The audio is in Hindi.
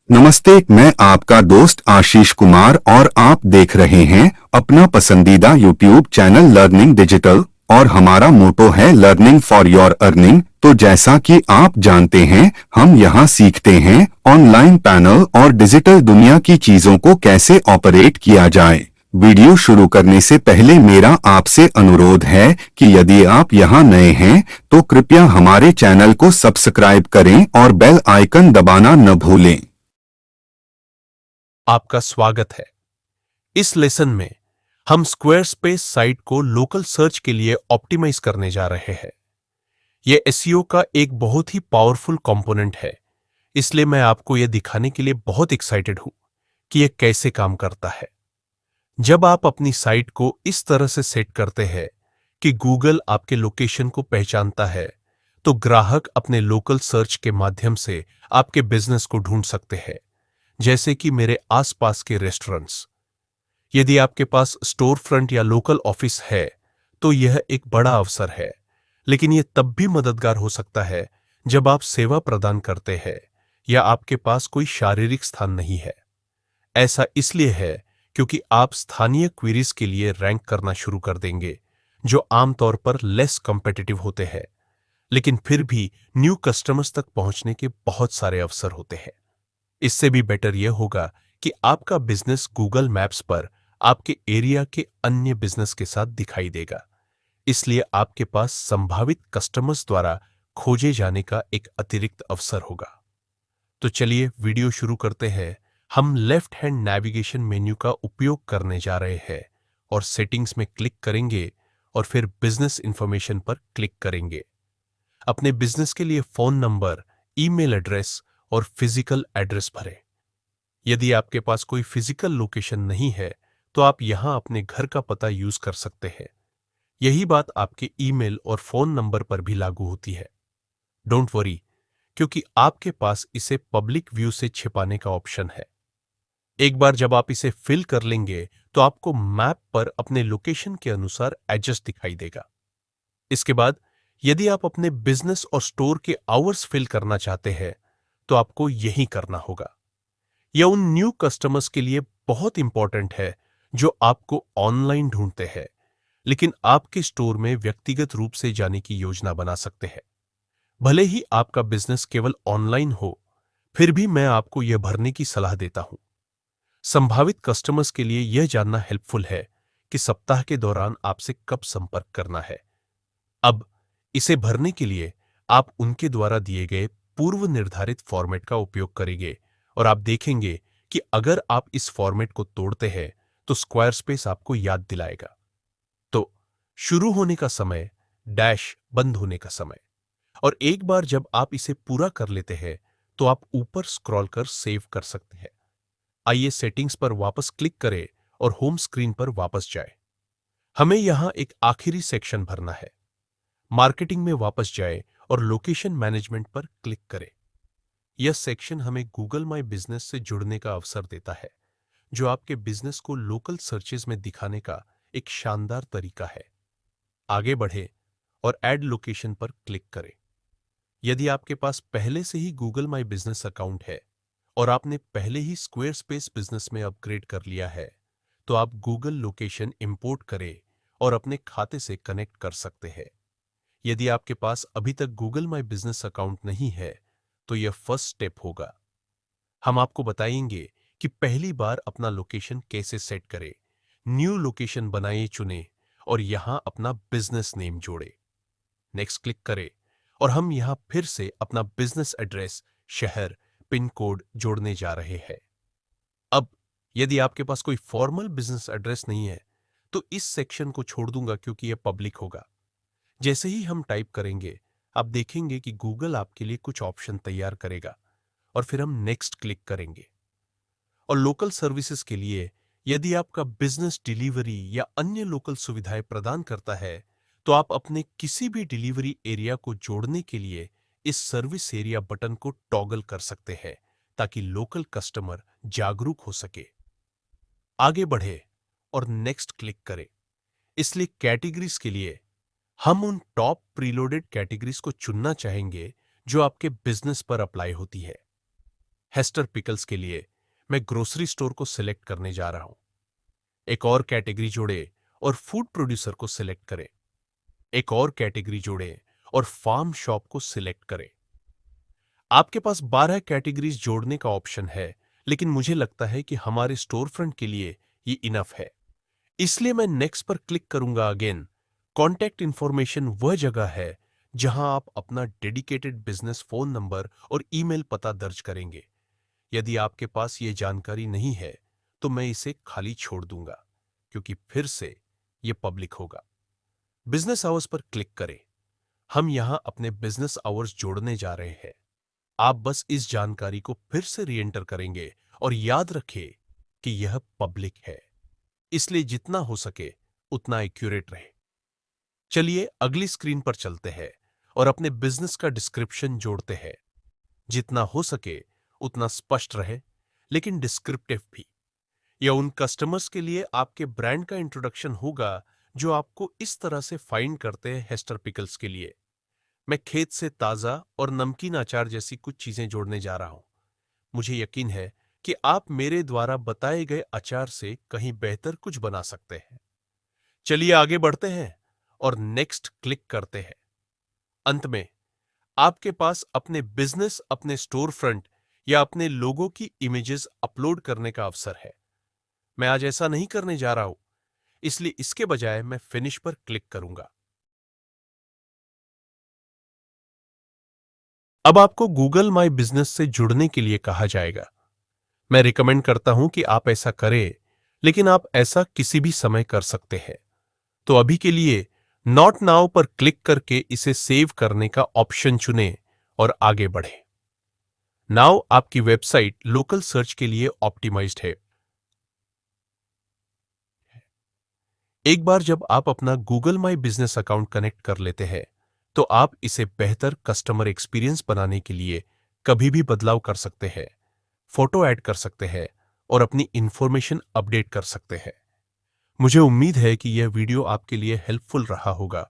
नमस्ते, मैं आपका दोस्त आशीष कुमार और आप देख रहे हैं अपना पसंदीदा यूट्यूब चैनल लर्निंग डिजिटल और हमारा मोटो है लर्निंग फॉर योर अर्निंग। तो जैसा कि आप जानते हैं, हम यहाँ सीखते हैं ऑनलाइन पैनल और डिजिटल दुनिया की चीजों को कैसे ऑपरेट किया जाए। वीडियो शुरू करने से पहले मेरा आपसे अनुरोध है कि यदि आप यहाँ नए हैं तो कृपया हमारे चैनल को सब्सक्राइब करें और बेल आइकन दबाना न भूलें। आपका स्वागत है। इस लेसन में हम स्क्वायरस्पेस साइट को लोकल सर्च के लिए ऑप्टिमाइज करने जा रहे हैं। यह एसईओ का एक बहुत ही पावरफुल कंपोनेंट है, इसलिए मैं आपको यह दिखाने के लिए बहुत एक्साइटेड हूं कि यह कैसे काम करता है। जब आप अपनी साइट को इस तरह से सेट करते हैं कि गूगल आपके लोकेशन को पहचानता है, तो ग्राहक अपने लोकल सर्च के माध्यम से आपके बिजनेस को ढूंढ सकते हैं, जैसे कि मेरे आसपास के रेस्टोरेंट्स। यदि आपके पास स्टोर फ्रंट या लोकल ऑफिस है तो यह एक बड़ा अवसर है, लेकिन यह तब भी मददगार हो सकता है जब आप सेवा प्रदान करते हैं या आपके पास कोई शारीरिक स्थान नहीं है। ऐसा इसलिए है क्योंकि आप स्थानीय क्वेरीज के लिए रैंक करना शुरू कर देंगे, जो आमतौर पर लेस कॉम्पिटिटिव होते हैं, लेकिन फिर भी न्यू कस्टमर्स तक पहुंचने के बहुत सारे अवसर होते हैं। इससे भी बेटर यह होगा कि आपका बिजनेस गूगल मैप्स पर आपके एरिया के अन्य बिजनेस के साथ दिखाई देगा, इसलिए आपके पास संभावित कस्टमर्स द्वारा खोजे जाने का एक अतिरिक्त अवसर होगा। तो चलिए वीडियो शुरू करते हैं। हम लेफ्ट हैंड नेविगेशन मेन्यू का उपयोग करने जा रहे हैं और सेटिंग्स में क्लिक करेंगे और फिर बिजनेस इंफॉर्मेशन पर क्लिक करेंगे। अपने बिजनेस के लिए फोन नंबर, ईमेल एड्रेस और फिजिकल एड्रेस भरें। यदि आपके पास कोई फिजिकल लोकेशन नहीं है तो आप यहां अपने घर का पता यूज कर सकते हैं। यही बात आपके ईमेल और फोन नंबर पर भी लागू होती है। डोंट वरी, क्योंकि आपके पास इसे पब्लिक व्यू से छिपाने का ऑप्शन है। एक बार जब आप इसे फिल कर लेंगे तो आपको मैप पर अपने लोकेशन के अनुसार एड्रेस दिखाई देगा। इसके बाद यदि आप अपने बिजनेस और स्टोर के आवर्स फिल करना चाहते हैं तो आपको यही करना होगा। यह उन न्यू कस्टमर्स के लिए बहुत इंपॉर्टेंट है जो आपको ऑनलाइन ढूंढते हैं, लेकिन आपके स्टोर में व्यक्तिगत रूप से जाने की योजना बना सकते हैं। भले ही आपका बिजनेस केवल ऑनलाइन हो, फिर भी मैं आपको यह भरने की सलाह देता हूं। संभावित कस्टमर्स के लिए यह जानना हेल्पफुल है कि सप्ताह के दौरान आपसे कब संपर्क करना है। अब इसे भरने के लिए आप उनके द्वारा दिए गए पूर्व निर्धारित फॉर्मेट का उपयोग करेंगे और आप देखेंगे कि अगर आप इस फॉर्मेट को तोड़ते हैं तो स्क्वायरस्पेस आपको याद दिलाएगा। तो शुरू होने का समय डैश बंद होने का समय, और एक बार जब आप इसे पूरा कर लेते हैं तो आप ऊपर स्क्रॉल कर सेव कर सकते हैं। आइए सेटिंग्स पर वापस क्लिक करें और होम स्क्रीन पर वापस जाएं। हमें यहां एक आखिरी सेक्शन भरना है। मार्केटिंग में वापस जाएं और लोकेशन मैनेजमेंट पर क्लिक करें। यह सेक्शन हमें गूगल माई बिजनेस से जुड़ने का अवसर देता है, जो आपके बिजनेस को लोकल सर्चेज में दिखाने का एक शानदार तरीका है। आगे बढ़े और ऐड लोकेशन पर क्लिक करें। यदि आपके पास पहले से ही गूगल माई बिजनेस अकाउंट है और आपने पहले ही स्क्वायरस्पेस बिजनेस में अपग्रेड कर लिया है, तो आप गूगल लोकेशन इंपोर्ट करें और अपने खाते से कनेक्ट कर सकते हैं। यदि आपके पास अभी तक गूगल माई बिजनेस अकाउंट नहीं है तो यह फर्स्ट स्टेप होगा। हम आपको बताएंगे कि पहली बार अपना लोकेशन कैसे सेट करें, न्यू लोकेशन बनाए चुने और यहां अपना बिजनेस नेम जोड़े। नेक्स्ट क्लिक करें और हम यहां फिर से अपना बिजनेस एड्रेस, शहर, पिन कोड जोड़ने जा रहे हैं। अब यदि आपके पास कोई फॉर्मल बिजनेस एड्रेस नहीं है तो इस सेक्शन को छोड़ दूंगा क्योंकि यह पब्लिक होगा। जैसे ही हम टाइप करेंगे आप देखेंगे कि गूगल आपके लिए कुछ ऑप्शन तैयार करेगा और फिर हम नेक्स्ट क्लिक करेंगे। और लोकल सर्विसेज के लिए यदि आपका बिजनेस डिलीवरी या अन्य लोकल सुविधाएं प्रदान करता है तो आप अपने किसी भी डिलीवरी एरिया को जोड़ने के लिए इस सर्विस एरिया बटन को टॉगल कर सकते हैं ताकि लोकल कस्टमर जागरूक हो सके। आगे बढ़े और नेक्स्ट क्लिक करें। इसलिए कैटेगरीज के लिए हम उन टॉप प्रीलोडेड कैटेगरीज को चुनना चाहेंगे जो आपके बिजनेस पर अप्लाई होती है। हेस्टर पिकल्स के लिए मैं ग्रोसरी स्टोर को सिलेक्ट करने जा रहा हूं। एक और कैटेगरी जोड़े और फूड प्रोड्यूसर को सिलेक्ट करें। एक और कैटेगरी जोड़े और फार्म शॉप को सिलेक्ट करें। आपके पास 12 कैटेगरीज जोड़ने का ऑप्शन है, लेकिन मुझे लगता है कि हमारे स्टोर फ्रंट के लिए ये इनफ है। इसलिए मैं नेक्स्ट पर क्लिक करूंगा। अगेन, कॉन्टैक्ट इंफॉर्मेशन वह जगह है जहां आप अपना डेडिकेटेड बिजनेस फोन नंबर और ईमेल पता दर्ज करेंगे। यदि आपके पास ये जानकारी नहीं है तो मैं इसे खाली छोड़ दूंगा, क्योंकि फिर से ये पब्लिक होगा। बिजनेस आवर्स पर क्लिक करें। हम यहां अपने बिजनेस आवर्स जोड़ने जा रहे हैं। आप बस इस जानकारी को फिर से री एंटर करेंगे और याद रखें कि यह पब्लिक है, इसलिए जितना हो सके उतना एक्यूरेट रहे। चलिए अगली स्क्रीन पर चलते हैं और अपने बिजनेस का डिस्क्रिप्शन जोड़ते हैं। जितना हो सके उतना स्पष्ट रहे, लेकिन डिस्क्रिप्टिव भी। यह उन कस्टमर्स के लिए आपके ब्रांड का इंट्रोडक्शन होगा जो आपको इस तरह से फाइंड करते हैं। हेस्टर पिकल्स के लिए मैं खेत से ताजा और नमकीन अचार जैसी कुछ चीजें जोड़ने जा रहा हूं। मुझे यकीन है कि आप मेरे द्वारा बताए गए अचार से कहीं बेहतर कुछ बना सकते हैं। चलिए आगे बढ़ते हैं और नेक्स्ट क्लिक करते हैं। अंत में आपके पास अपने बिजनेस, अपने स्टोर फ्रंट या अपने लोगों की इमेजेस अपलोड करने का अवसर है। मैं आज ऐसा नहीं करने जा रहा हूं, इसलिए इसके बजाय मैं फिनिश पर क्लिक करूंगा। अब आपको गूगल माई बिजनेस से जुड़ने के लिए कहा जाएगा। मैं रिकमेंड करता हूं कि आप ऐसा करें, लेकिन आप ऐसा किसी भी समय कर सकते हैं। तो अभी के लिए नॉट नाउ पर क्लिक करके इसे सेव करने का ऑप्शन चुनें और आगे बढ़ें। नाउ आपकी वेबसाइट लोकल सर्च के लिए ऑप्टिमाइज्ड है। एक बार जब आप अपना Google my business account connect कर लेते हैं, तो आप इसे बेहतर कस्टमर एक्सपीरियंस बनाने के लिए कभी भी बदलाव कर सकते हैं, फोटो ऐड कर सकते हैं और अपनी इंफॉर्मेशन अपडेट कर सकते हैं। मुझे उम्मीद है कि यह वीडियो आपके लिए हेल्पफुल रहा होगा।